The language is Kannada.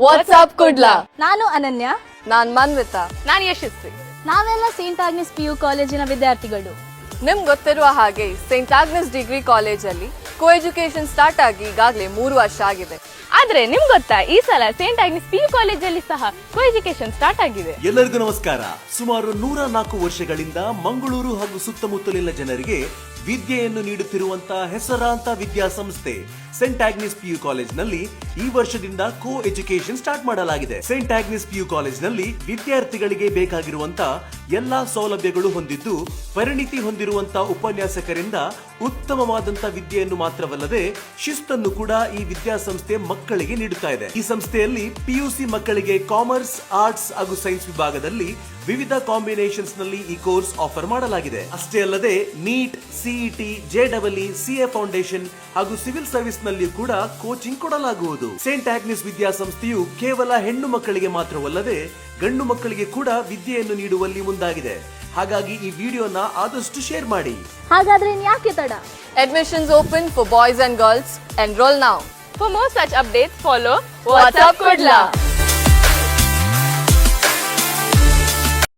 ವಾಟ್ಸ್ಆಪ್ ಕುಡ್ಲಾ. ನಾನು ಅನನ್ಯ. ನಾನ್ ಮನ್ವಿತಾ. ನಾನು ಯಶಸ್ವಿ. ನಾವೆಲ್ಲ ಸೇಂಟ್ ಆಗ್ನೆಸ್ PU ಕಾಲೇಜಿನ ವಿದ್ಯಾರ್ಥಿಗಳು. ನಿಮ್ಗೆ ಗೊತ್ತಿರುವ ಹಾಗೆ ಸೇಂಟ್ ಆಗ್ನೆಸ್ ಡಿಗ್ರಿ ಕಾಲೇಜಲ್ಲಿ ಕೋ ಎಜುಕೇಶನ್ ಸ್ಟಾರ್ಟ್ ಆಗಿ ಈಗಾಗಲೇ 3 ವರ್ಷ ಆಗಿದೆ. ಆದ್ರೆ ನಿಮ್ಗೆ ಗೊತ್ತಾ, ಈ ಸಲ ಸೇಂಟ್ ಆಗ್ನೆಸ್ PU ಕಾಲೇಜಲ್ಲಿ ಸಹ ಕೋ ಎಜುಕೇಶನ್ ಸ್ಟಾರ್ಟ್ ಆಗಿದೆ. ಎಲ್ಲರಿಗೂ ನಮಸ್ಕಾರ. ಸುಮಾರು 104 ವರ್ಷಗಳಿಂದ ಮಂಗಳೂರು ಹಾಗೂ ಸುತ್ತಮುತ್ತಲಿನ ಜನರಿಗೆ ವಿದ್ಯೆಯನ್ನು ನೀಡುತ್ತಿರುವಂತಹ ಹೆಸರಾಂತ ವಿದ್ಯಾಸಂಸ್ಥೆ ಸೇಂಟ್ ಆಗ್ನೆಸ್ PU ಕಾಲೇಜ್ನಲ್ಲಿ ಈ ವರ್ಷದಿಂದ ಕೋ ಎಜುಕೇಶನ್ ಸ್ಟಾರ್ಟ್ ಮಾಡಲಾಗಿದೆ. ಸೇಂಟ್ ಆಗ್ನೆಸ್ PU ಕಾಲೇಜ್ನಲ್ಲಿ ವಿದ್ಯಾರ್ಥಿಗಳಿಗೆ ಬೇಕಾಗಿರುವಂತಹ ಎಲ್ಲಾ ಸೌಲಭ್ಯಗಳು ಹೊಂದಿದ್ದು, ಪರಿಣಿತಿ ಹೊಂದಿರುವಂತಹ ಉಪನ್ಯಾಸಕರಿಂದ ಉತ್ತಮವಾದಂತಹ ವಿದ್ಯೆಯನ್ನು ಮಾತ್ರವಲ್ಲದೆ ಶಿಸ್ತನ್ನು ಕೂಡ ಈ ವಿದ್ಯಾಸಂಸ್ಥೆ ಮಕ್ಕಳಿಗೆ ನೀಡುತ್ತಾ ಇದೆ. ಈ ಸಂಸ್ಥೆಯಲ್ಲಿ PUC ಮಕ್ಕಳಿಗೆ ಕಾಮರ್ಸ್, ಆರ್ಟ್ಸ್ ಹಾಗೂ ಸೈನ್ಸ್ ವಿಭಾಗದಲ್ಲಿ ವಿವಿಧ ಕಾಂಬಿನೇಷನ್ಸ್ ನಲ್ಲಿ ಈ ಕೋರ್ಸ್ ಆಫರ್ ಮಾಡಲಾಗಿದೆ. ಅಷ್ಟೇ ಅಲ್ಲದೆ NEET, CET, JEE, CA foundation ಹಾಗೂ ಸಿವಿಲ್ ಸರ್ವಿಸ್ ನಲ್ಲಿ ಕೂಡ ಕೋಚಿಂಗ್ ಕೊಡಲಾಗುವುದು. ಸೇಂಟ್ ಆಗ್ನೆಸ್ ವಿದ್ಯಾಸಂಸ್ಥೆಯು ಕೇವಲ ಹೆಣ್ಣು ಮಕ್ಕಳಿಗೆ ಮಾತ್ರವಲ್ಲದೆ ಗಂಡು ಮಕ್ಕಳಿಗೆ ಕೂಡ ವಿದ್ಯೆಯನ್ನು ನೀಡುವಲ್ಲಿ ಮುಂದಾಗಿದೆ. ಹಾಗಾಗಿ ಈ ವಿಡಿಯೋನ ಆದಷ್ಟು ಶೇರ್ ಮಾಡಿ. ಹಾಗಾದ್ರೆ ಯಾಕೆ ತಡ? Admissions open for boys and girls. Enroll now. For more such updates, follow WhatsApp Kudla.